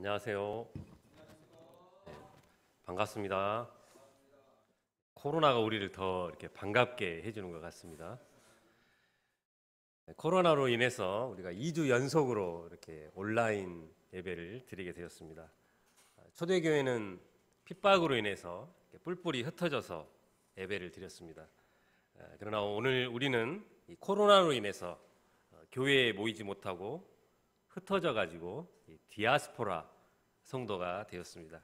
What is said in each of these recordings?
안녕하세요. 네, 반갑습니다. 코로나가 우리를 더 이렇게 반갑게 해주는 것 같습니다. 코로나로 인해서 우리가 2주 연속으로 이렇게 온라인 예배를 드리게 되었습니다. 초대교회는 핍박으로 인해서 뿔뿔이 흩어져서 예배를 드렸습니다. 그러나 오늘 우리는 이 코로나로 인해서 교회에 모이지 못하고 흩어져 가지고 디아스포라 성도가 되었습니다.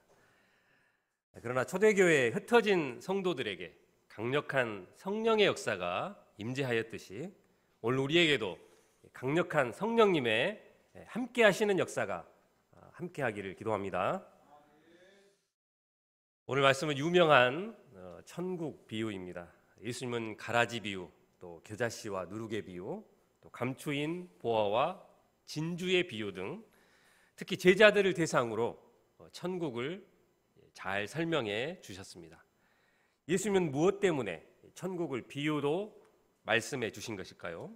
그러나 초대교회에 흩어진 성도들에게 강력한 성령의 역사가 임재하였듯이 오늘 우리에게도 강력한 성령님의 함께 하시는 역사가 함께 하기를 기도합니다. 오늘 말씀은 유명한 천국 비유입니다. 예수님은 가라지 비유, 또 겨자씨와 누룩의 비유, 또 감추인 보화와 진주의 비유 등 특히 제자들을 대상으로 천국을 잘 설명해 주셨습니다. 예수님은 무엇 때문에 천국을 비유로 말씀해 주신 것일까요?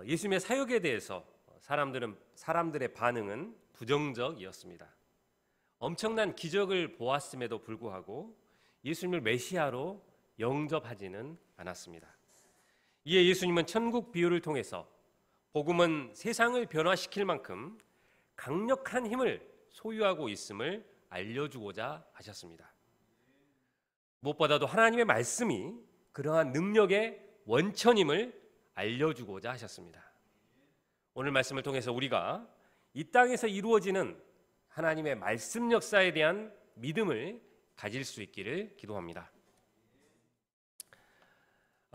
예수님의 사역에 대해서 사람들의 반응은 부정적이었습니다. 엄청난 기적을 보았음에도 불구하고 예수님을 메시아로 영접하지는 않았습니다. 이에 예수님은 천국 비유를 통해서 복음은 세상을 변화시킬 만큼 강력한 힘을 소유하고 있음을 알려주고자 하셨습니다. 무엇보다도 하나님의 말씀이 그러한 능력의 원천임을 알려주고자 하셨습니다. 오늘 말씀을 통해서 우리가 이 땅에서 이루어지는 하나님의 말씀 역사에 대한 믿음을 가질 수 있기를 기도합니다.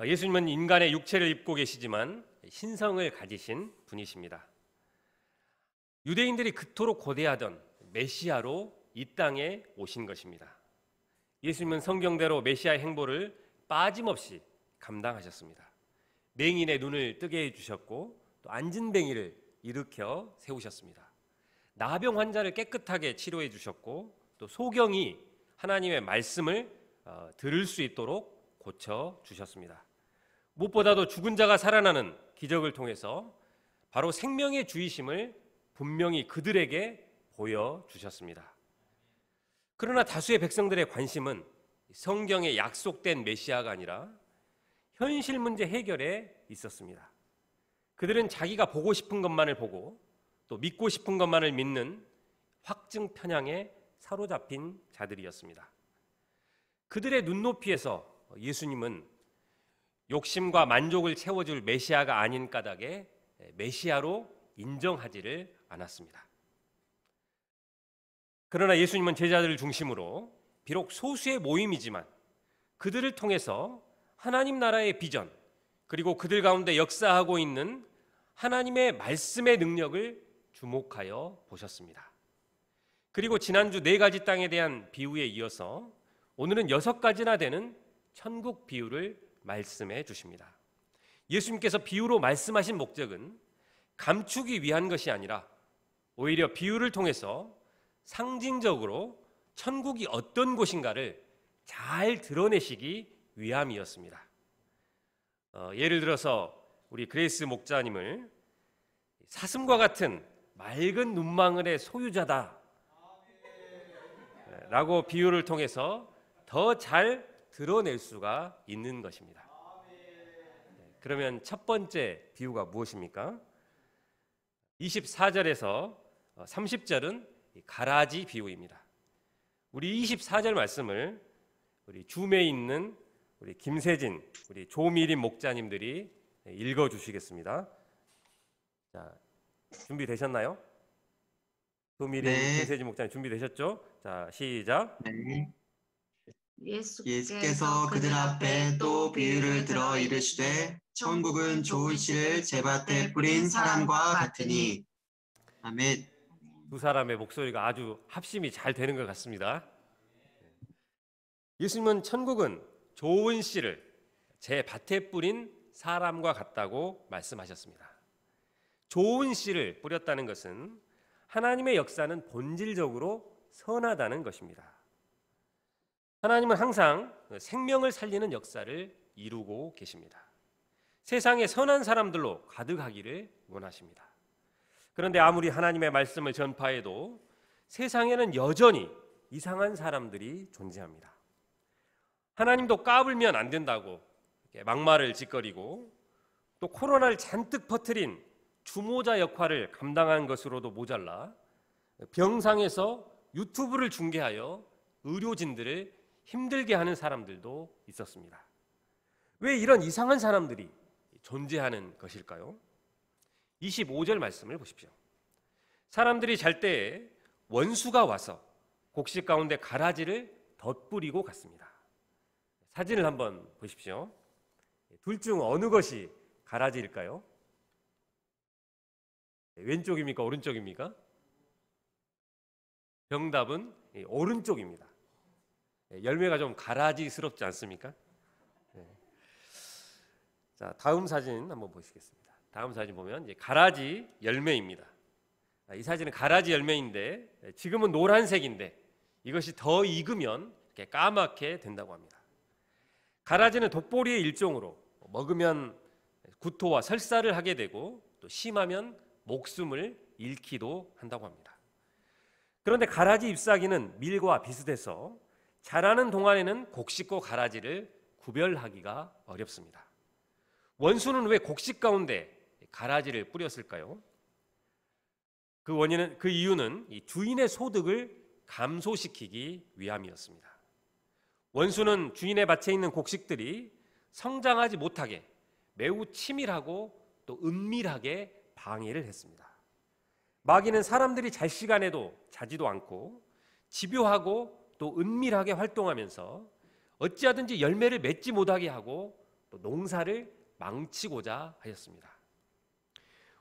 예수님은 인간의 육체를 입고 계시지만 신성을 가지신 분이십니다. 유대인들이 그토록 고대하던 메시아로 이 땅에 오신 것입니다. 예수님은 성경대로 메시아의 행보를 빠짐없이 감당하셨습니다. 맹인의 눈을 뜨게 해주셨고 또 앉은 뱅이를 일으켜 세우셨습니다. 나병 환자를 깨끗하게 치료해 주셨고 또 소경이 하나님의 말씀을 들을 수 있도록 고쳐 주셨습니다. 무엇보다도 죽은 자가 살아나는 기적을 통해서 바로 생명의 주이심을 분명히 그들에게 보여주셨습니다. 그러나 다수의 백성들의 관심은 성경에 약속된 메시아가 아니라 현실 문제 해결에 있었습니다. 그들은 자기가 보고 싶은 것만을 보고 또 믿고 싶은 것만을 믿는 확증 편향에 사로잡힌 자들이었습니다. 그들의 눈높이에서 예수님은 욕심과 만족을 채워줄 메시아가 아닌 까닭에 메시아로 인정하지를 않았습니다. 그러나 예수님은 제자들을 중심으로 비록 소수의 모임이지만 그들을 통해서 하나님 나라의 비전 그리고 그들 가운데 역사하고 있는 하나님의 말씀의 능력을 주목하여 보셨습니다. 그리고 지난주 4가지 땅에 대한 비유에 이어서 오늘은 6가지나 되는 천국 비유를 말씀해 주십니다. 예수님께서 비유로 말씀하신 목적은 감추기 위한 것이 아니라 오히려 비유를 통해서 상징적으로 천국이 어떤 곳인가를 잘 드러내시기 위함이었습니다. 예를 들어서 우리 그레이스 목자님을 사슴과 같은 맑은 눈망울의 소유자다 라고 비유를 통해서 더 잘 드러낼 수가 있는 것입니다. 그러면 첫 번째 비유가 무엇입니까? 24절에서 30절은 가라지 비유입니다. 우리 24절 말씀을 우리 줌에 있는 우리 김세진, 우리 조미림 목자님들이 읽어주시겠습니다. 자, 준비되셨나요? 조미림, 네. 김세진 목자님 준비되셨죠? 자, 시작. 네. 예수께서 그들 앞에 또 비유를 들어 이르시되 천국은 좋은 씨를 제밭에 뿌린 사람과 같으니. 아멘. 두 사람의 목소리가 아주 합심이 잘 되는 것 같습니다. 예수님은 천국은 좋은 씨를 제 밭에 뿌린 사람과 같다고 말씀하셨습니다. 좋은 씨를 뿌렸다는 것은 하나님의 역사는 본질적으로 선하다는 것입니다. 하나님은 항상 생명을 살리는 역사를 이루고 계십니다. 세상에 선한 사람들로 가득하기를 원하십니다. 그런데 아무리 하나님의 말씀을 전파해도 세상에는 여전히 이상한 사람들이 존재합니다. 하나님도 까불면 안 된다고 막말을 짓거리고, 또 코로나를 잔뜩 퍼뜨린 주모자 역할을 감당한 것으로도 모자라 병상에서 유튜브를 중계하여 의료진들을 힘들게 하는 사람들도 있었습니다. 왜 이런 이상한 사람들이 존재하는 것일까요? 25절 말씀을 보십시오. 사람들이 잘 때에 원수가 와서 곡식 가운데 가라지를 덧뿌리고 갔습니다. 사진을 한번 보십시오. 둘 중 어느 것이 가라지일까요? 왼쪽입니까? 오른쪽입니까? 정답은 오른쪽입니다. 열매가 좀 가라지스럽지 않습니까? 자, 다음 사진 한번 보시겠습니다. 다음 사진 보면 이제 가라지 열매입니다. 이 사진은 가라지 열매인데 지금은 노란색인데 이것이 더 익으면 이렇게 까맣게 된다고 합니다. 가라지는 독보리의 일종으로 먹으면 구토와 설사를 하게 되고, 또 심하면 목숨을 잃기도 한다고 합니다. 그런데 가라지 잎사귀는 밀과 비슷해서 자라는 동안에는 곡식과 가라지를 구별하기가 어렵습니다. 원수는 왜 곡식 가운데 가라지를 뿌렸을까요? 그 이유는 이 주인의 소득을 감소시키기 위함이었습니다. 원수는 주인의 밭에 있는 곡식들이 성장하지 못하게 매우 치밀하고 또 은밀하게 방해를 했습니다. 마귀는 사람들이 잘 시간에도 자지도 않고 집요하고 또 은밀하게 활동하면서 어찌하든지 열매를 맺지 못하게 하고 또 농사를 망치고자 하였습니다.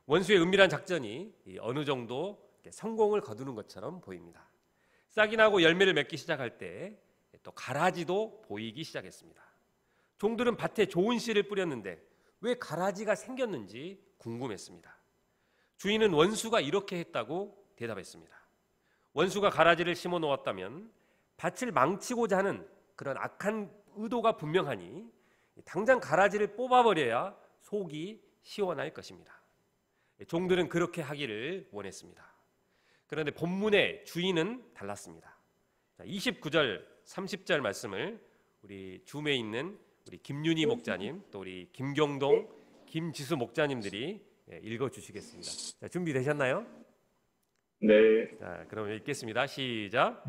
원수의 은밀한 작전이 어느 정도 성공을 거두는 것처럼 보입니다. 싹이 나고 열매를 맺기 시작할 때 또 가라지도 보이기 시작했습니다. 종들은 밭에 좋은 씨를 뿌렸는데 왜 가라지가 생겼는지 궁금했습니다. 주인은 원수가 이렇게 했다고 대답했습니다. 원수가 가라지를 심어 놓았다면 밭을 망치고자 하는 그런 악한 의도가 분명하니 당장 가라지를 뽑아버려야 속이 시원할 것입니다. 종들은 그렇게 하기를 원했습니다. 그런데 본문의 주인은 달랐습니다. 29절, 30절 말씀을 우리 줌에 있는 우리 김윤희 목자님, 또 우리 김경동, 김지수 목자님들이 읽어주시겠습니다. 자, 준비되셨나요? 네. 자, 그럼 읽겠습니다. 시작.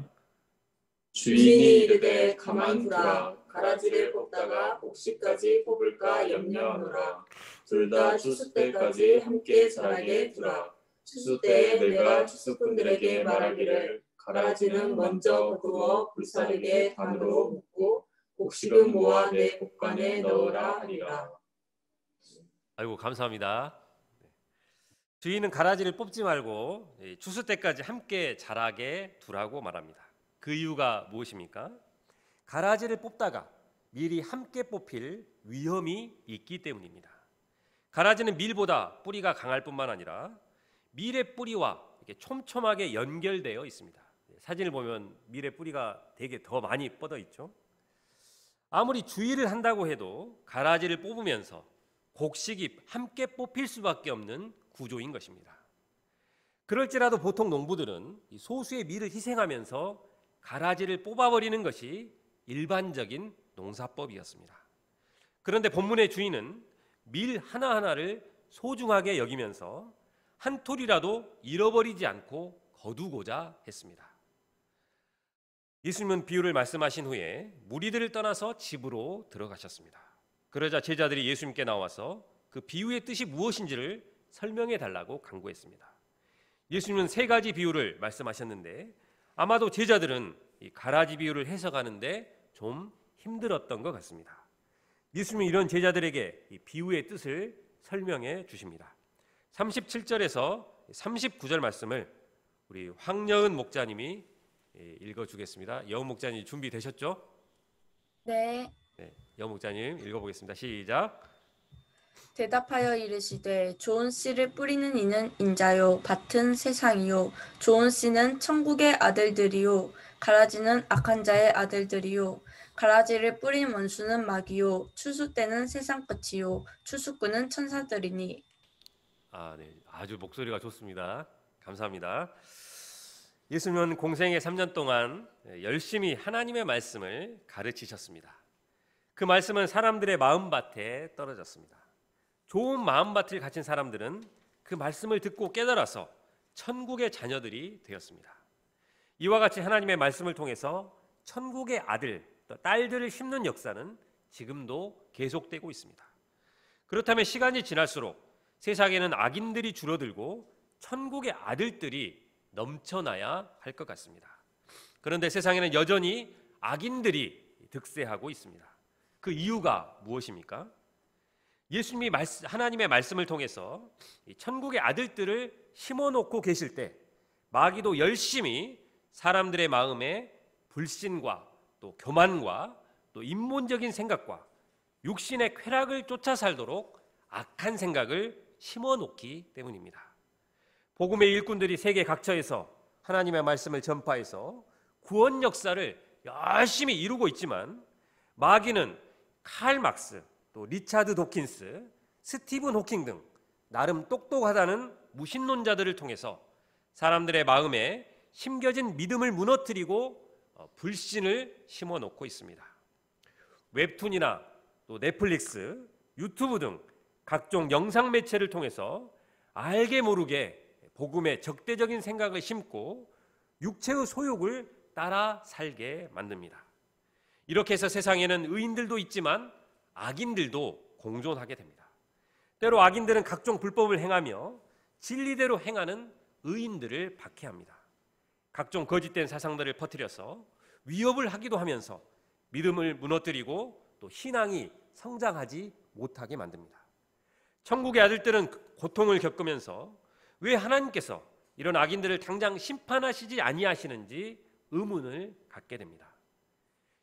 주인이 이르되 가만 두라. 가라지를 뽑다가 곡식까지 뽑을까 염려하노라. 둘 다 추수 때까지 함께 자라게 두라. 추수 때에 내가 추수꾼들에게 말하기를 가라지는 먼저 거두어 불사르게 단으로 묶고 곡식은 모아 내 곡간에 넣으라 하리라. 아이고, 감사합니다. 주인은 가라지를 뽑지 말고 추수 때까지 함께 자라게 두라고 말합니다. 그 이유가 무엇입니까? 가라지를 뽑다가 밀이 함께 뽑힐 위험이 있기 때문입니다. 가라지는 밀보다 뿌리가 강할 뿐만 아니라 밀의 뿌리와 이렇게 촘촘하게 연결되어 있습니다. 사진을 보면 밀의 뿌리가 되게 더 많이 뻗어 있죠. 아무리 주의를 한다고 해도 가라지를 뽑으면서 곡식이 함께 뽑힐 수밖에 없는 구조인 것입니다. 그럴지라도 보통 농부들은 소수의 밀을 희생하면서 가라지를 뽑아버리는 것이 일반적인 농사법이었습니다. 그런데 본문의 주인은 밀 하나하나를 소중하게 여기면서 한 톨이라도 잃어버리지 않고 거두고자 했습니다. 예수님은 비유를 말씀하신 후에 무리들을 떠나서 집으로 들어가셨습니다. 그러자 제자들이 예수님께 나와서 그 비유의 뜻이 무엇인지를 설명해 달라고 간구했습니다. 예수님은 3가지 비유를 말씀하셨는데 아마도 제자들은 이 가라지 비유를 해석하는데 좀 힘들었던 것 같습니다. 예수님은 이런 제자들에게 이 비유의 뜻을 설명해 주십니다. 37절에서 39절 말씀을 우리 황여은 목자님이 읽어주겠습니다. 여은 목자님 준비되셨죠? 네. 네, 여은 목자님 읽어보겠습니다. 시작. 대답하여 이르시되 좋은 씨를 뿌리는 이는 인자요 밭은 세상이요 좋은 씨는 천국의 아들들이요 가라지는 악한 자의 아들들이요 가라지를 뿌린 원수는 마귀요 추수 때는 세상 끝이요 추수꾼은 천사들이니. 네. 아주 목소리가 좋습니다. 감사합니다. 예수님은 공생의 3년 동안 열심히 하나님의 말씀을 가르치셨습니다. 그 말씀은 사람들의 마음밭에 떨어졌습니다. 좋은 마음밭을 가진 사람들은 그 말씀을 듣고 깨달아서 천국의 자녀들이 되었습니다. 이와 같이 하나님의 말씀을 통해서 천국의 아들, 딸들을 심는 역사는 지금도 계속되고 있습니다. 그렇다면 시간이 지날수록 세상에는 악인들이 줄어들고 천국의 아들들이 넘쳐나야 할 것 같습니다. 그런데 세상에는 여전히 악인들이 득세하고 있습니다. 그 이유가 무엇입니까? 예수님이 하나님의 말씀을 통해서 천국의 아들들을 심어놓고 계실 때 마귀도 열심히 사람들의 마음에 불신과 또 교만과 또 인본적인 생각과 육신의 쾌락을 쫓아 살도록 악한 생각을 심어놓기 때문입니다. 복음의 일꾼들이 세계 각처에서 하나님의 말씀을 전파해서 구원 역사를 열심히 이루고 있지만 마귀는 칼 막스, 또 리차드 도킨스, 스티븐 호킹 등 나름 똑똑하다는 무신론자들을 통해서 사람들의 마음에 심겨진 믿음을 무너뜨리고 불신을 심어놓고 있습니다. 웹툰이나 또 넷플릭스, 유튜브 등 각종 영상 매체를 통해서 알게 모르게 복음의 적대적인 생각을 심고 육체의 소욕을 따라 살게 만듭니다. 이렇게 해서 세상에는 의인들도 있지만 악인들도 공존하게 됩니다. 때로 악인들은 각종 불법을 행하며 진리대로 행하는 의인들을 박해합니다. 각종 거짓된 사상들을 퍼뜨려서 위협을 하기도 하면서 믿음을 무너뜨리고 또 신앙이 성장하지 못하게 만듭니다. 천국의 아들들은 고통을 겪으면서 왜 하나님께서 이런 악인들을 당장 심판하시지 아니하시는지 의문을 갖게 됩니다.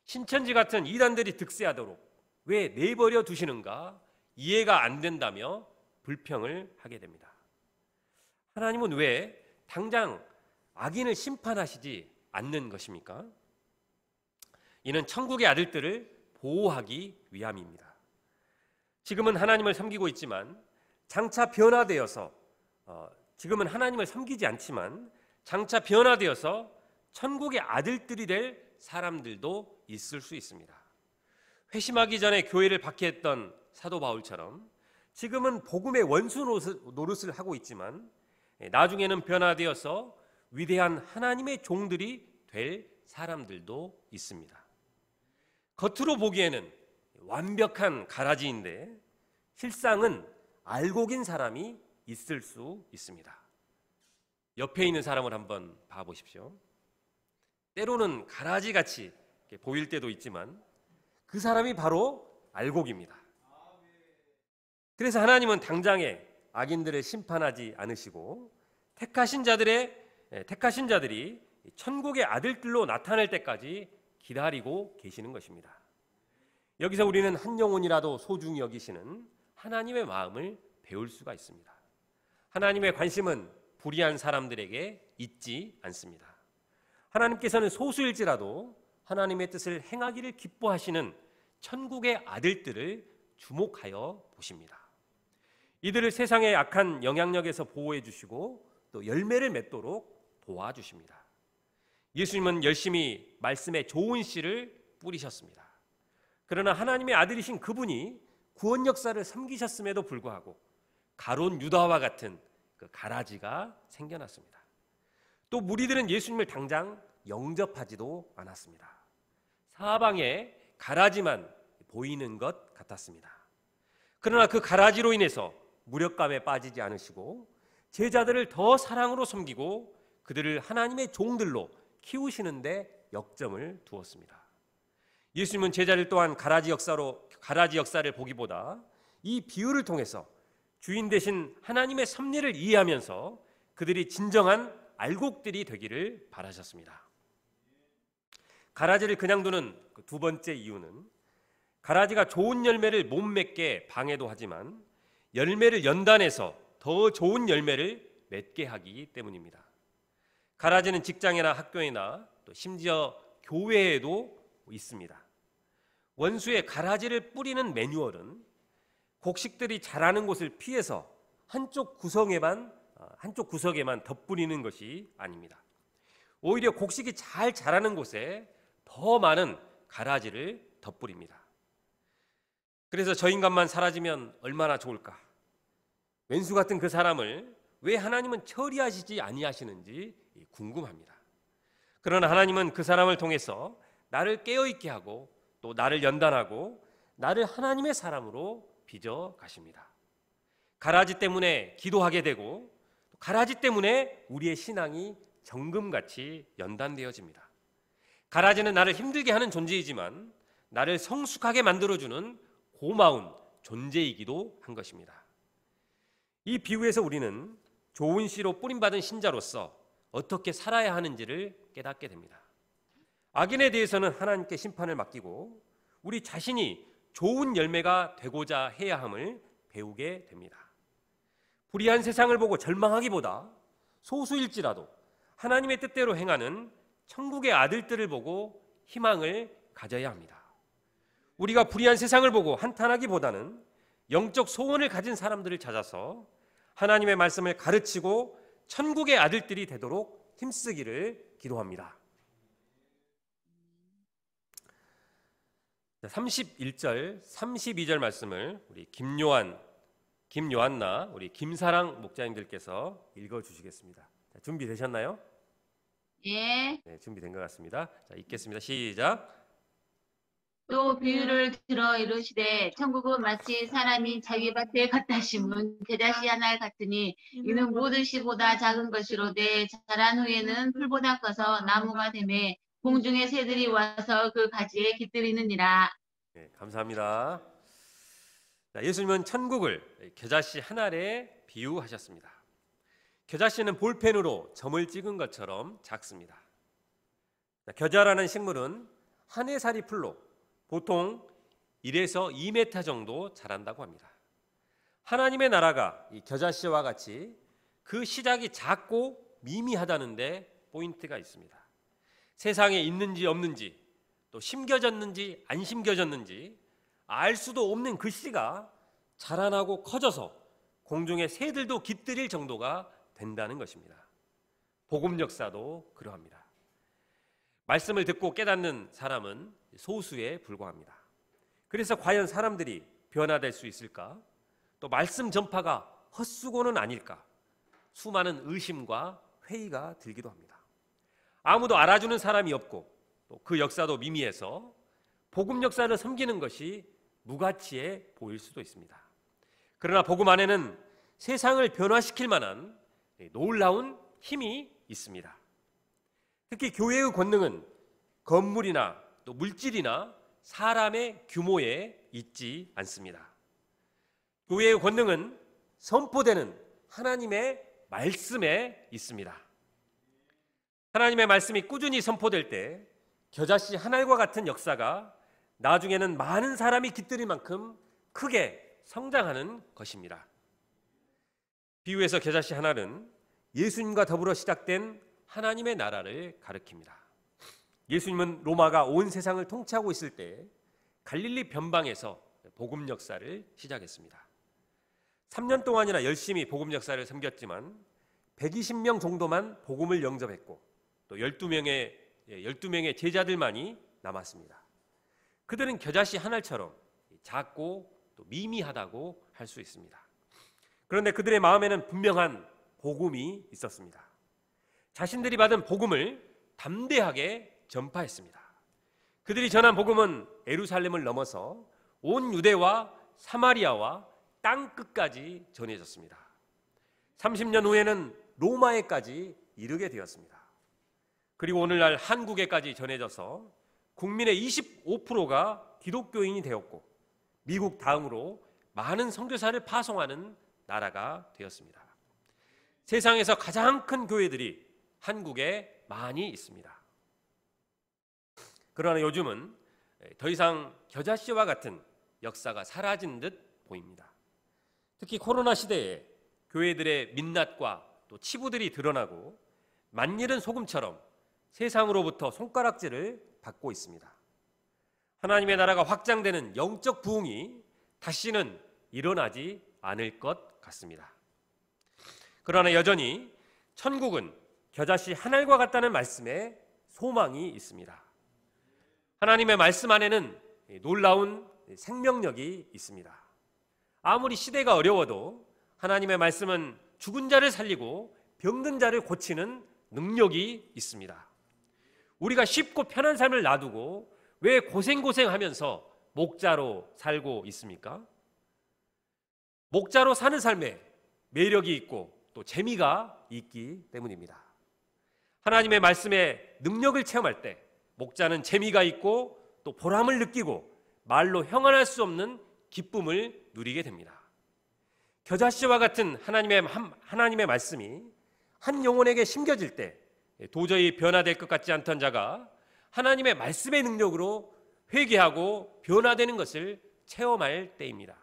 신천지 같은 이단들이 득세하도록 왜 내버려 두시는가 이해가 안 된다며 불평을 하게 됩니다. 하나님은 왜 당장 악인을 심판하시지 않는 것입니까? 이는 천국의 아들들을 보호하기 위함입니다. 지금은 하나님을 섬기고 있지만 장차 변화되어서 지금은 하나님을 섬기지 않지만 장차 변화되어서 천국의 아들들이 될 사람들도 있을 수 있습니다. 회심하기 전에 교회를 박해했던 사도 바울처럼 지금은 복음의 원수 노릇을 하고 있지만 나중에는 변화되어서 위대한 하나님의 종들이 될 사람들도 있습니다. 겉으로 보기에는 완벽한 가라지인데 실상은 알곡인 사람이 있을 수 있습니다. 옆에 있는 사람을 한번 봐보십시오. 때로는 가라지같이 보일 때도 있지만 그 사람이 바로 알곡입니다. 그래서 하나님은 당장에 악인들을 심판하지 않으시고 택하신 자들이 천국의 아들들로 나타날 때까지 기다리고 계시는 것입니다. 여기서 우리는 한 영혼이라도 소중히 여기시는 하나님의 마음을 배울 수가 있습니다. 하나님의 관심은 불의한 사람들에게 있지 않습니다. 하나님께서는 소수일지라도 하나님의 뜻을 행하기를 기뻐하시는 천국의 아들들을 주목하여 보십니다. 이들을 세상의 악한 영향력에서 보호해 주시고 또 열매를 맺도록 도와주십니다. 예수님은 열심히 말씀에 좋은 씨를 뿌리셨습니다. 그러나 하나님의 아들이신 그분이 구원 역사를 섬기셨음에도 불구하고 가룟 유다와 같은 그 가라지가 생겨났습니다. 또 무리들은 예수님을 당장 영접하지도 않았습니다. 사방에 가라지만 보이는 것 같았습니다. 그러나 그 가라지로 인해서 무력감에 빠지지 않으시고 제자들을 더 사랑으로 섬기고 그들을 하나님의 종들로 키우시는데 역점을 두었습니다. 예수님은 제자들 또한 가라지 역사를 보기보다 이 비유를 통해서 주인 되신 하나님의 섭리를 이해하면서 그들이 진정한 알곡들이 되기를 바라셨습니다. 가라지를 그냥 두는 두 번째 이유는 가라지가 좋은 열매를 못 맺게 방해도 하지만 열매를 연단해서 더 좋은 열매를 맺게 하기 때문입니다. 가라지는 직장이나 학교이나 또 심지어 교회에도 있습니다. 원수의 가라지를 뿌리는 매뉴얼은 곡식들이 자라는 곳을 피해서 한쪽 구석에만 덧뿌리는 것이 아닙니다. 오히려 곡식이 잘 자라는 곳에 더 많은 가라지를 덧뿌립니다. 그래서 저 인간만 사라지면 얼마나 좋을까? 왼수 같은 그 사람을 왜 하나님은 처리하시지 아니하시는지 궁금합니다. 그러나 하나님은 그 사람을 통해서 나를 깨어있게 하고 또 나를 연단하고 나를 하나님의 사람으로 빚어 가십니다. 가라지 때문에 기도하게 되고 가라지 때문에 우리의 신앙이 정금같이 연단되어집니다. 가라지는 나를 힘들게 하는 존재이지만 나를 성숙하게 만들어주는 고마운 존재이기도 한 것입니다. 이 비유에서 우리는 좋은 씨로 뿌림받은 신자로서 어떻게 살아야 하는지를 깨닫게 됩니다. 악인에 대해서는 하나님께 심판을 맡기고 우리 자신이 좋은 열매가 되고자 해야 함을 배우게 됩니다. 불의한 세상을 보고 절망하기보다 소수일지라도 하나님의 뜻대로 행하는 천국의 아들들을 보고 희망을 가져야 합니다. 우리가 불의한 세상을 보고 한탄하기보다는 영적 소원을 가진 사람들을 찾아서 하나님의 말씀을 가르치고 천국의 아들들이 되도록 힘쓰기를 기도합니다. 31절, 32절 말씀을 우리 김요한나, 우리 김사랑 목자님들께서 읽어주시겠습니다. 자, 준비되셨나요? 예. 네, 준비된 것 같습니다. 자, 읽겠습니다. 시작. 또 비유를 들어 이르시되 천국은 마치 사람이 자기 밭에 갖다 심은 겨자씨 하나 같으니 이는 모든 씨보다 작은 것이로되 자란 후에는 풀보다 커서 나무가 되매 공중의 새들이 와서 그 가지에 깃들이느니라. 네, 감사합니다. 자, 예수님은 천국을 겨자씨 한 알에 비유하셨습니다. 겨자씨는 볼펜으로 점을 찍은 것처럼 작습니다. 자, 겨자라는 식물은 한 해살이 풀로 보통 1에서 2m 정도 자란다고 합니다. 하나님의 나라가 이 겨자씨와 같이 그 시작이 작고 미미하다는 데 포인트가 있습니다. 세상에 있는지 없는지 또 심겨졌는지 안 심겨졌는지 알 수도 없는 그 씨가 자라나고 커져서 공중의 새들도 깃들일 정도가 된다는 것입니다. 복음 역사도 그러합니다. 말씀을 듣고 깨닫는 사람은 소수에 불과합니다. 그래서 과연 사람들이 변화될 수 있을까? 또 말씀 전파가 헛수고는 아닐까? 수많은 의심과 회의가 들기도 합니다. 아무도 알아주는 사람이 없고 또 그 역사도 미미해서 복음 역사를 섬기는 것이 무가치해 보일 수도 있습니다. 그러나 복음 안에는 세상을 변화시킬 만한 놀라운 힘이 있습니다. 특히 교회의 권능은 건물이나 또 물질이나 사람의 규모에 있지 않습니다. 교회의 권능은 선포되는 하나님의 말씀에 있습니다. 하나님의 말씀이 꾸준히 선포될 때 겨자씨 한 알과 같은 역사가 나중에는 많은 사람이 깃들일 만큼 크게 성장하는 것입니다. 비유에서 겨자씨 한 알은 예수님과 더불어 시작된 하나님의 나라를 가리킵니다. 예수님은 로마가 온 세상을 통치하고 있을 때 갈릴리 변방에서 복음 역사를 시작했습니다. 3년 동안이나 열심히 복음 역사를 섬겼지만 120명 정도만 복음을 영접했고 또 12명의 제자들만이 남았습니다. 그들은 겨자씨 한 알처럼 작고 또 미미하다고 할 수 있습니다. 그런데 그들의 마음에는 분명한 복음이 있었습니다. 자신들이 받은 복음을 담대하게 전파했습니다. 그들이 전한 복음은 예루살렘을 넘어서 온 유대와 사마리아와 땅 끝까지 전해졌습니다. 30년 후에는 로마에까지 이르게 되었습니다. 그리고 오늘날 한국에까지 전해져서 국민의 25%가 기독교인이 되었고 미국 다음으로 많은 선교사를 파송하는 나라가 되었습니다. 세상에서 가장 큰 교회들이 한국에 많이 있습니다. 그러나 요즘은 더 이상 겨자씨와 같은 역사가 사라진 듯 보입니다. 특히 코로나 시대에 교회들의 민낯과 또 치부들이 드러나고 만일은 소금처럼 세상으로부터 손가락질을 받고 있습니다. 하나님의 나라가 확장되는 영적 부흥이 다시는 일어나지 않을 것 같습니다. 그러나 여전히 천국은 겨자씨 한 알과 같다는 말씀에 소망이 있습니다. 하나님의 말씀 안에는 놀라운 생명력이 있습니다. 아무리 시대가 어려워도 하나님의 말씀은 죽은 자를 살리고 병든 자를 고치는 능력이 있습니다. 우리가 쉽고 편한 삶을 놔두고 왜 고생하면서 목자로 살고 있습니까? 목자로 사는 삶에 매력이 있고 또 재미가 있기 때문입니다. 하나님의 말씀에 능력을 체험할 때 목자는 재미가 있고 또 보람을 느끼고 말로 형언할 수 없는 기쁨을 누리게 됩니다. 겨자씨와 같은 하나님의 말씀이 한 영혼에게 심겨질 때 도저히 변화될 것 같지 않던 자가 하나님의 말씀의 능력으로 회개하고 변화되는 것을 체험할 때입니다.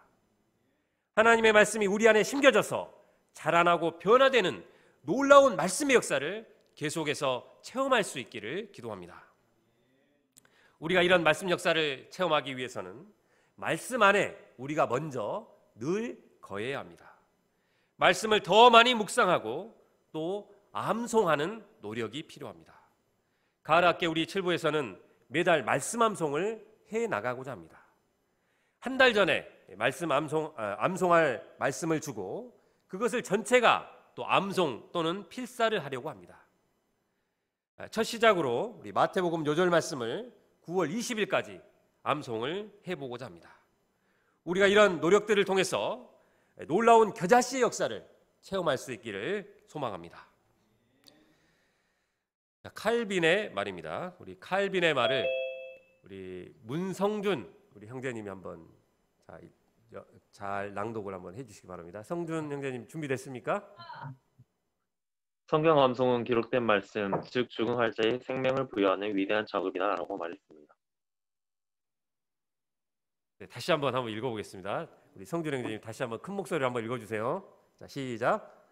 하나님의 말씀이 우리 안에 심겨져서 자라나고 변화되는 놀라운 말씀의 역사를 계속해서 체험할 수 있기를 기도합니다. 우리가 이런 말씀 역사를 체험하기 위해서는 말씀 안에 우리가 먼저 늘 거해야 합니다. 말씀을 더 많이 묵상하고 또 암송하는 노력이 필요합니다. 가을학교 우리 7부에서는 매달 말씀 암송을 해 나가고자 합니다. 한 달 전에 말씀 암송할 말씀을 주고 그것을 전체가 또 암송 또는 필사를 하려고 합니다. 첫 시작으로 우리 마태복음 요절 말씀을 9월 20일까지 암송을 해보고자 합니다. 우리가 이런 노력들을 통해서 놀라운 겨자씨의 역사를 체험할 수 있기를 소망합니다. 칼빈의 말입니다. 우리 칼빈의 말을 우리 문성준 우리 형제님이 한번 잘 낭독을 한번 해주시기 바랍니다. 성준 형제님 준비됐습니까? 성경 암송은 기록된 말씀, 즉 죽은 활자에 생명을 부여하는 위대한 작업이다 라고 말했습니다. 네, 다시 한번 읽어보겠습니다. 우리 성준 형제님 다시 한번 큰 목소리로 한번 읽어주세요. 자, 시작.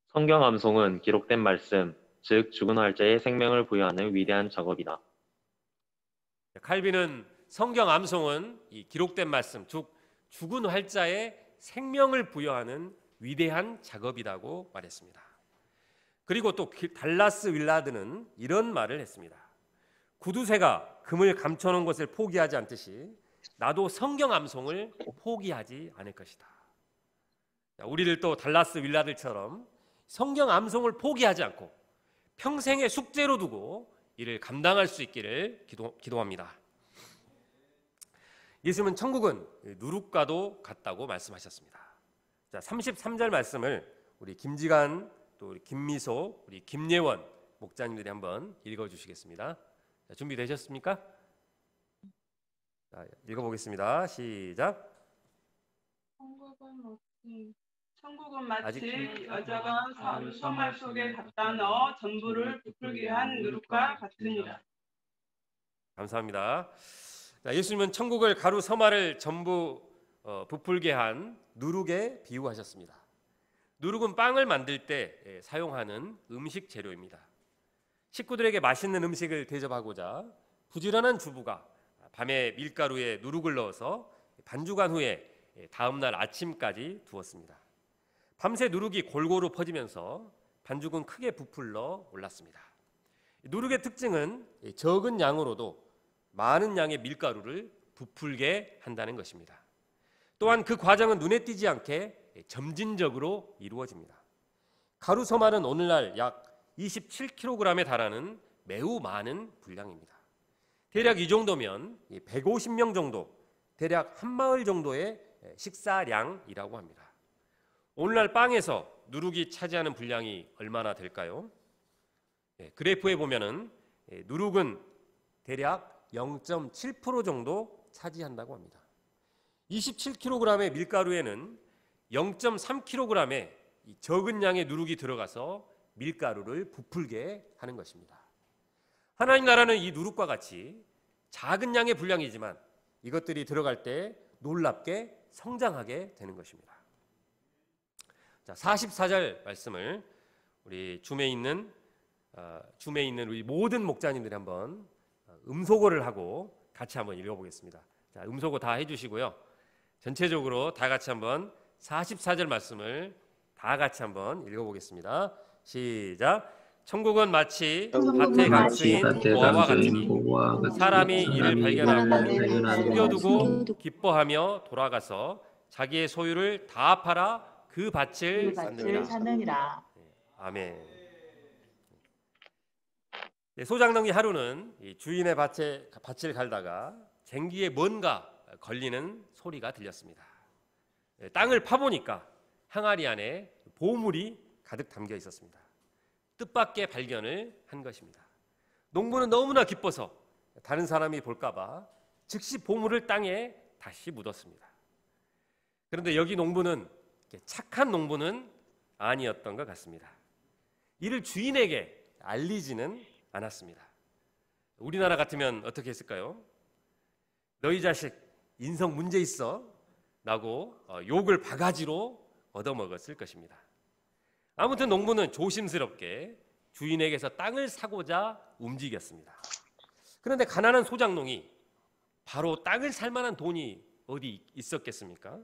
성경 암송은 기록된 말씀, 즉 죽은 활자에 생명을 부여하는 위대한 작업이다. 칼빈은 성경 암송은 이 기록된 말씀, 즉 죽은 활자에 생명을 부여하는 위대한 작업이라고 말했습니다. 그리고 또 달라스 윌라드는 이런 말을 했습니다. 구두쇠가 금을 감춰놓은 것을 포기하지 않듯이 나도 성경 암송을 포기하지 않을 것이다. 우리를 또 달라스 윌라드처럼 성경 암송을 포기하지 않고 평생의 숙제로 두고 이를 감당할 수 있기를 기도합니다. 예수님은 천국은 누룩과도 같다고 말씀하셨습니다. 자, 33절 말씀을 우리 김지간 또 우리 김미소, 우리 김예원 목자님들이 한번 읽어주시겠습니다. 자, 준비되셨습니까? 자, 읽어보겠습니다. 시작. 천국은 마치 여자가 가루서말 속에 갖다 넣어 전부를 부풀게 한 누룩과 같으니라. 감사합니다. 자, 예수님은 천국을 가루 서말을 전부 부풀게 한 누룩에 비유하셨습니다. 누룩은 빵을 만들 때 사용하는 음식 재료입니다. 식구들에게 맛있는 음식을 대접하고자 부지런한 주부가 밤에 밀가루에 누룩을 넣어서 반죽한 후에 다음날 아침까지 두었습니다. 밤새 누룩이 골고루 퍼지면서 반죽은 크게 부풀러 올랐습니다. 누룩의 특징은 적은 양으로도 많은 양의 밀가루를 부풀게 한다는 것입니다. 또한 그 과정은 눈에 띄지 않게 점진적으로 이루어집니다. 가루 서말은 오늘날 약 27kg에 달하는 매우 많은 분량입니다. 대략 이 정도면 150명 정도, 대략 한 마을 정도의 식사량이라고 합니다. 오늘날 빵에서 누룩이 차지하는 분량이 얼마나 될까요? 그래프에 보면은 누룩은 대략 0.7% 정도 차지한다고 합니다. 27kg의 밀가루에는 0.3kg의 적은 양의 누룩이 들어가서 밀가루를 부풀게 하는 것입니다. 하나님 나라는 이 누룩과 같이 작은 양의 분량이지만 이것들이 들어갈 때 놀랍게 성장하게 되는 것입니다. 자, 44절 말씀을 우리 줌에 있는 우리 모든 목자님들이 한번 음소거를 하고 같이 한번 읽어보겠습니다. 자, 음소거 다 해주시고요. 전체적으로 다 같이 한번 44절 말씀을 다 같이 한번 읽어보겠습니다. 시작. 천국은 마치 천국은 밭의 마치 강수인 밭의 보아와 강수인 같으니 보아와 같으니 사람이 이를 발견하고 발견하고 숨겨두고 기뻐하며 돌아가서 자기의 소유를 다 팔아 그 밭을 샀느니라. 사느니라. 아멘. 네, 소장농이 하루는 이 주인의 밭을 갈다가 쟁기에 뭔가 걸리는 소리가 들렸습니다. 네, 땅을 파보니까 항아리 안에 보물이 가득 담겨 있었습니다. 뜻밖의 발견을 한 것입니다. 농부는 너무나 기뻐서 다른 사람이 볼까봐 즉시 보물을 땅에 다시 묻었습니다. 그런데 여기 농부는 착한 농부는 아니었던 것 같습니다. 이를 주인에게 알리지는 않았습니다. 우리나라 같으면 어떻게 했을까요? 너희 자식 인성 문제 있어 라고 욕을 바가지로 얻어먹었을 것입니다. 아무튼 농부는 조심스럽게 주인에게서 땅을 사고자 움직였습니다. 그런데 가난한 소장농이 바로 땅을 살 만한 돈이 어디 있었겠습니까?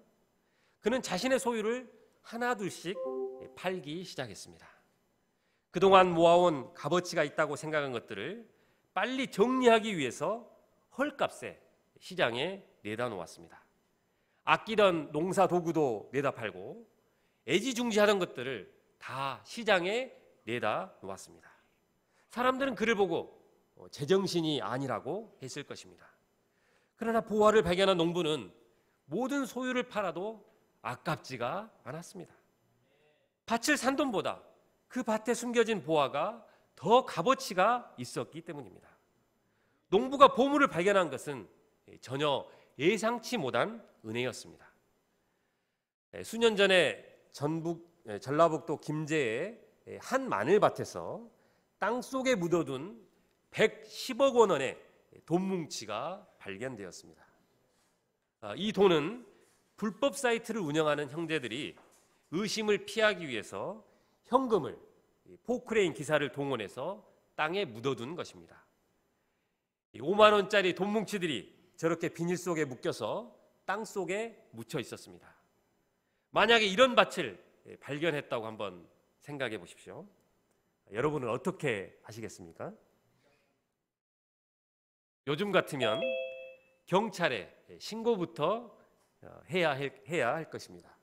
그는 자신의 소유를 하나둘씩 팔기 시작했습니다. 그동안 모아온 값어치가 있다고 생각한 것들을 빨리 정리하기 위해서 헐값에 시장에 내다 놓았습니다. 아끼던 농사 도구도 내다 팔고 애지중지하던 것들을 다 시장에 내다 놓았습니다. 사람들은 그를 보고 제정신이 아니라고 했을 것입니다. 그러나 보화를 발견한 농부는 모든 소유를 팔아도 아깝지가 않았습니다. 밭을 산 돈보다 그 밭에 숨겨진 보화가 더 값어치가 있었기 때문입니다. 농부가 보물을 발견한 것은 전혀 예상치 못한 은혜였습니다. 수년 전에 전라북도 김제의 한 마늘밭에서 땅속에 묻어둔 110억 원의 돈 뭉치가 발견되었습니다. 이 돈은 불법 사이트를 운영하는 형제들이 의심을 피하기 위해서 현금을 포크레인 기사를 동원해서 땅에 묻어둔 것입니다. 5만 원짜리 돈 뭉치들이 저렇게 비닐 속에 묶여서 땅 속에 묻혀 있었습니다. 만약에 이런 밭을 발견했다고 한번 생각해 보십시오. 여러분은 어떻게 하시겠습니까? 요즘 같으면 경찰에 신고부터 해야 할 것입니다.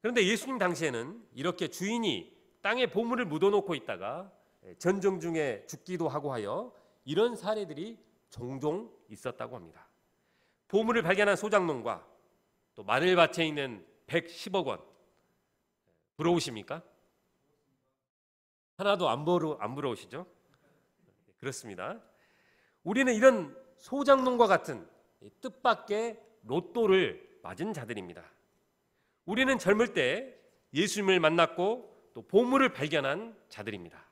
그런데 예수님 당시에는 이렇게 주인이 땅에 보물을 묻어놓고 있다가 전쟁 중에 죽기도 하고 하여 이런 사례들이 종종 있었다고 합니다. 보물을 발견한 소장농과 또 마늘밭에 있는 110억 원 부러우십니까? 하나도 안 부러우시죠? 그렇습니다. 우리는 이런 소장농과 같은 뜻밖의 로또를 맞은 자들입니다. 우리는 젊을 때 예수님을 만났고 또 보물을 발견한 자들입니다.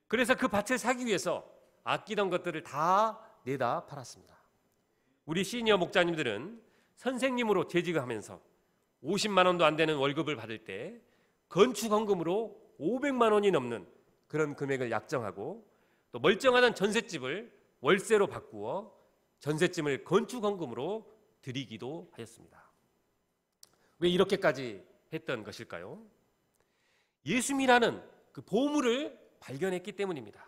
그래서 그 밭을 사기 위해서 아끼던 것들을 다 내다 팔았습니다. 우리 시니어 목자님들은 선생님으로 재직을 하면서 50만 원도 안 되는 월급을 받을 때 건축헌금으로 500만 원이 넘는 그런 금액을 약정하고 또 멀쩡하던 전셋집을 월세로 바꾸어 전셋집을 건축헌금으로 드리기도 하였습니다. 왜 이렇게까지 했던 것일까요? 예수님이라는 그 보물을 발견했기 때문입니다.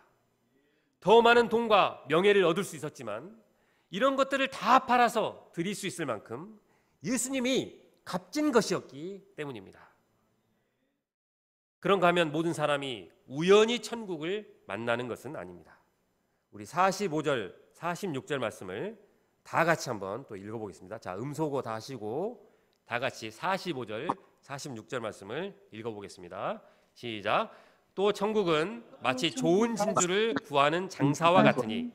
더 많은 돈과 명예를 얻을 수 있었지만 이런 것들을 다 팔아서 드릴 수 있을 만큼 예수님이 값진 것이었기 때문입니다. 그런가 하면 모든 사람이 우연히 천국을 만나는 것은 아닙니다. 우리 45절, 46절 말씀을 다 같이 한번 또 읽어보겠습니다. 자, 음소거 다 하시고 다 같이 45절, 46절 말씀을 읽어보겠습니다. 시작. 또 천국은 마치 좋은 진주를 구하는 장사와 같으니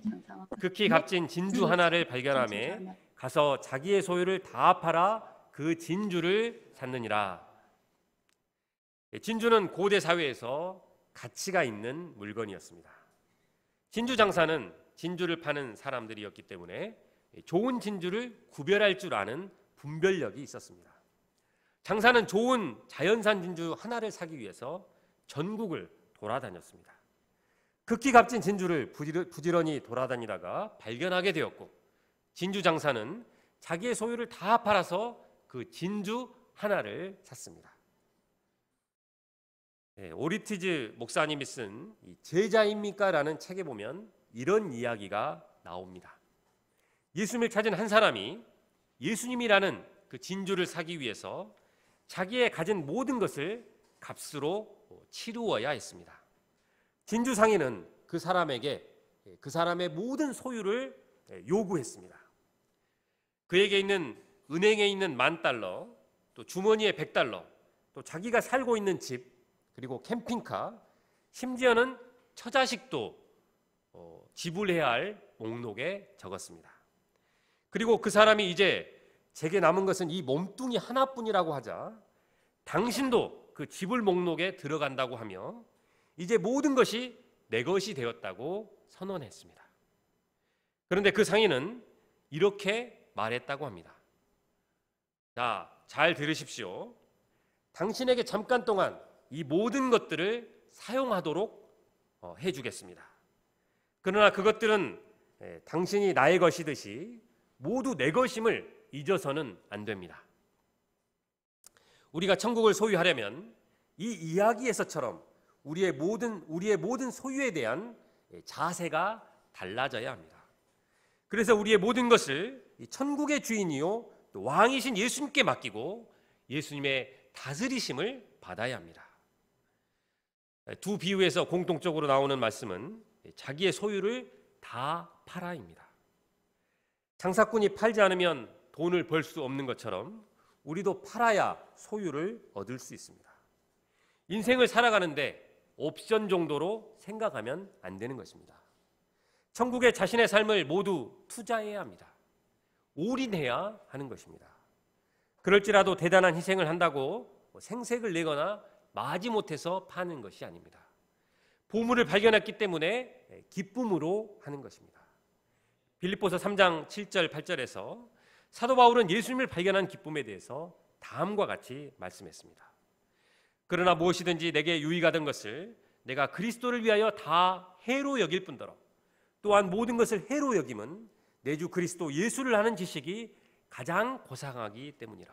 극히 값진 진주 하나를 발견하며 가서 자기의 소유를 다 팔아 그 진주를 샀느니라. 진주는 고대 사회에서 가치가 있는 물건이었습니다. 진주 장사는 진주를 파는 사람들이었기 때문에 좋은 진주를 구별할 줄 아는 분별력이 있었습니다. 장사는 좋은 자연산 진주 하나를 사기 위해서 전국을 돌아다녔습니다. 극히 값진 진주를 부지런히 돌아다니다가 발견하게 되었고 진주 장사는 자기의 소유를 다 팔아서 그 진주 하나를 샀습니다. 오리티즈 목사님이 쓴 제자입니까? 라는 책에 보면 이런 이야기가 나옵니다. 예수님을 찾은 한 사람이 예수님이라는 그 진주를 사기 위해서 자기의 가진 모든 것을 값으로 치루어야 했습니다. 진주 상인은 그 사람에게 그 사람의 모든 소유를 요구했습니다. 그에게 있는 은행에 있는 $10,000, 또 주머니에 $100, 또 자기가 살고 있는 집, 그리고 캠핑카, 심지어는 처자식도 지불해야 할 목록에 적었습니다. 그리고 그 사람이 이제 제게 남은 것은 이 몸뚱이 하나뿐이라고 하자 당신도 그 지불 목록에 들어간다고 하며 이제 모든 것이 내 것이 되었다고 선언했습니다. 그런데 그 상인은 이렇게 말했다고 합니다. 자, 잘 들으십시오. 당신에게 잠깐 동안 이 모든 것들을 사용하도록 해주겠습니다. 그러나 그것들은 당신이 나의 것이듯이 모두 내 것임을 잊어서는 안 됩니다. 우리가 천국을 소유하려면 이 이야기에서처럼 우리의 모든 소유에 대한 자세가 달라져야 합니다. 그래서 우리의 모든 것을 천국의 주인이요 또 왕이신 예수님께 맡기고 예수님의 다스리심을 받아야 합니다. 두 비유에서 공통적으로 나오는 말씀은 자기의 소유를 다 팔아입니다. 장사꾼이 팔지 않으면 돈을 벌 수 없는 것처럼 우리도 팔아야 소유를 얻을 수 있습니다. 인생을 살아가는데 옵션 정도로 생각하면 안 되는 것입니다. 천국에 자신의 삶을 모두 투자해야 합니다. 올인해야 하는 것입니다. 그럴지라도 대단한 희생을 한다고 생색을 내거나 마지못해서 파는 것이 아닙니다. 보물을 발견했기 때문에 기쁨으로 하는 것입니다. 빌립보서 3장 7절 8절에서 사도 바울은 예수님을 발견한 기쁨에 대해서 다음과 같이 말씀했습니다. 그러나 무엇이든지 내게 유익하던 것을 내가 그리스도를 위하여 다 해로 여길 뿐더러 또한 모든 것을 해로 여김은 내 주 그리스도 예수를 아는 지식이 가장 고상하기 때문이라.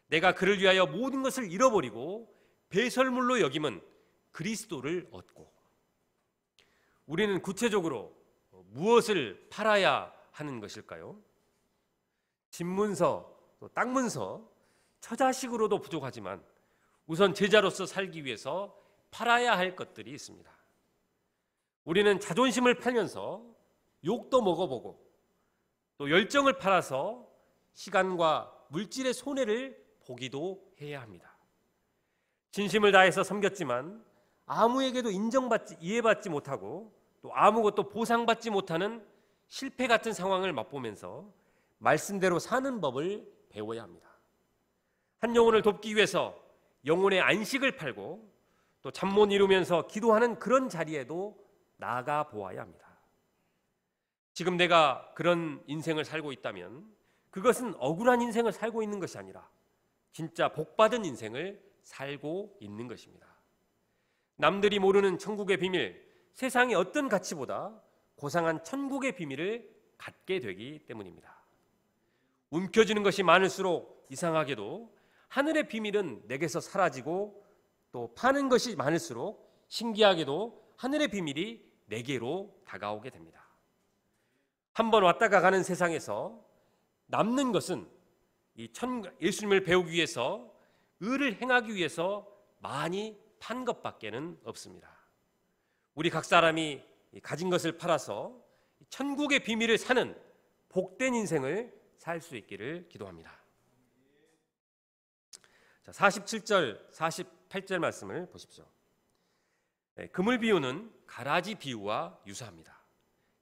내가 그를 위하여 모든 것을 잃어버리고 배설물로 여김은 그리스도를 얻고. 우리는 구체적으로 무엇을 팔아야 하는 것일까요? 집문서, 또 땅문서, 처자식으로도 부족하지만 우선 제자로서 살기 위해서 팔아야 할 것들이 있습니다. 우리는 자존심을 팔면서 욕도 먹어보고 또 열정을 팔아서 시간과 물질의 손해를 보기도 해야 합니다. 진심을 다해서 섬겼지만 아무에게도 인정받지, 이해받지 못하고 또 아무것도 보상받지 못하는 실패 같은 상황을 맛보면서 말씀대로 사는 법을 배워야 합니다. 한 영혼을 돕기 위해서 영혼의 안식을 팔고 또 잠 못 이루면서 기도하는 그런 자리에도 나아가 보아야 합니다. 지금 내가 그런 인생을 살고 있다면 그것은 억울한 인생을 살고 있는 것이 아니라 진짜 복받은 인생을 살고 있는 것입니다. 남들이 모르는 천국의 비밀, 세상의 어떤 가치보다 고상한 천국의 비밀을 갖게 되기 때문입니다. 움켜쥐는 것이 많을수록 이상하게도 하늘의 비밀은 내게서 사라지고 또 파는 것이 많을수록 신기하게도 하늘의 비밀이 내게로 다가오게 됩니다. 한번 왔다가 가는 세상에서 남는 것은 예수님을 배우기 위해서 의를 행하기 위해서 많이 판 것밖에는 없습니다. 우리 각 사람이 가진 것을 팔아서 천국의 비밀을 사는 복된 인생을 살 수 있기를 기도합니다. 자, 47절, 48절 말씀을 보십시오. 금을 비유는 가라지 비유와 유사합니다.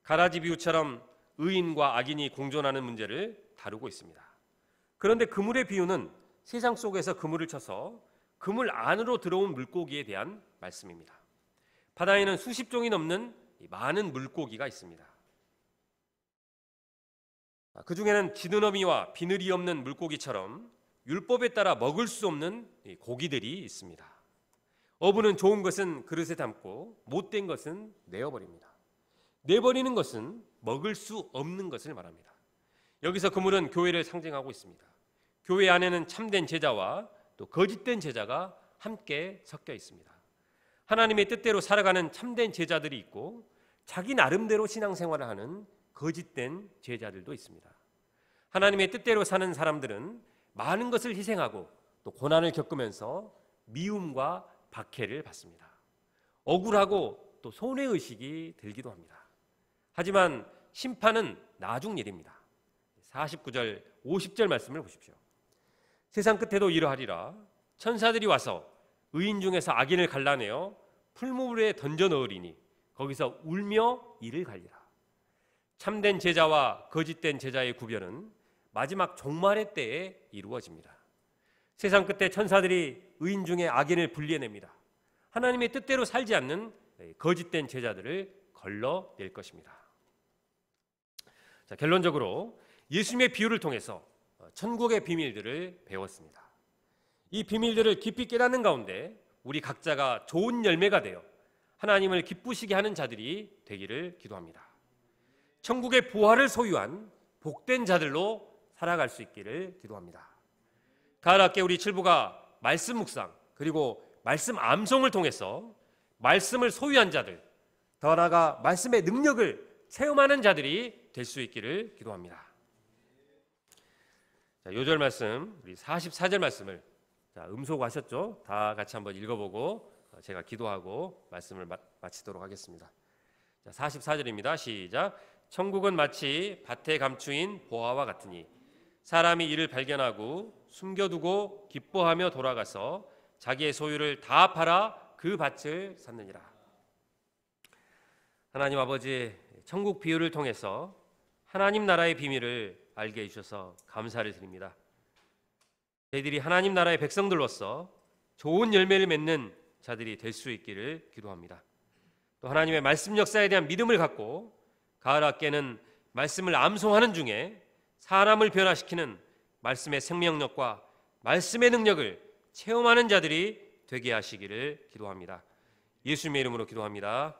가라지 비유처럼 의인과 악인이 공존하는 문제를 다루고 있습니다. 그런데 그물의 비유는 세상 속에서 그물을 쳐서 그물 안으로 들어온 물고기에 대한 말씀입니다. 바다에는 수십 종이 넘는 많은 물고기가 있습니다. 그 중에는 지느러미와 비늘이 없는 물고기처럼 율법에 따라 먹을 수 없는 고기들이 있습니다. 어부는 좋은 것은 그릇에 담고 못된 것은 내어버립니다. 내버리는 것은 먹을 수 없는 것을 말합니다. 여기서 그물은 교회를 상징하고 있습니다. 교회 안에는 참된 제자와 또 거짓된 제자가 함께 섞여 있습니다. 하나님의 뜻대로 살아가는 참된 제자들이 있고 자기 나름대로 신앙생활을 하는 거짓된 제자들도 있습니다. 하나님의 뜻대로 사는 사람들은 많은 것을 희생하고 또 고난을 겪으면서 미움과 박해를 받습니다. 억울하고 또 손해의식이 들기도 합니다. 하지만 심판은 나중 일입니다. 49절, 50절 말씀을 보십시오. 세상 끝에도 이러하리라. 천사들이 와서 의인 중에서 악인을 갈라내어 풀무불에 던져 넣으리니 거기서 울며 이를 갈리라. 참된 제자와 거짓된 제자의 구별은 마지막 종말의 때에 이루어집니다. 세상 끝에 천사들이 의인 중에 악인을 분리해냅니다. 하나님의 뜻대로 살지 않는 거짓된 제자들을 걸러낼 것입니다. 자, 결론적으로 예수님의 비유를 통해서 천국의 비밀들을 배웠습니다. 이 비밀들을 깊이 깨닫는 가운데 우리 각자가 좋은 열매가 되어 하나님을 기쁘시게 하는 자들이 되기를 기도합니다. 천국의 보화를 소유한 복된 자들로 살아갈 수 있기를 기도합니다. 가을 학교 우리 칠부가 말씀 묵상 그리고 말씀 암송을 통해서 말씀을 소유한 자들, 더 나아가 말씀의 능력을 체험하는 자들이 될 수 있기를 기도합니다. 자, 요절 말씀, 우리 44절 말씀을 음소거하셨죠? 다 같이 한번 읽어보고 제가 기도하고 말씀을 마치도록 하겠습니다. 자, 44절입니다. 시작. 천국은 마치 밭에 감추인 보화와 같으니 사람이 이를 발견하고 숨겨두고 기뻐하며 돌아가서 자기의 소유를 다 팔아 그 밭을 샀느니라. 하나님 아버지, 천국 비유를 통해서 하나님 나라의 비밀을 알게 해주셔서 감사를 드립니다. 저희들이 하나님 나라의 백성들로서 좋은 열매를 맺는 자들이 될 수 있기를 기도합니다. 또 하나님의 말씀 역사에 대한 믿음을 갖고 가을 학교는 말씀을 암송하는 중에 사람을 변화시키는 말씀의 생명력과 말씀의 능력을 체험하는 자들이 되게 하시기를 기도합니다. 예수님의 이름으로 기도합니다.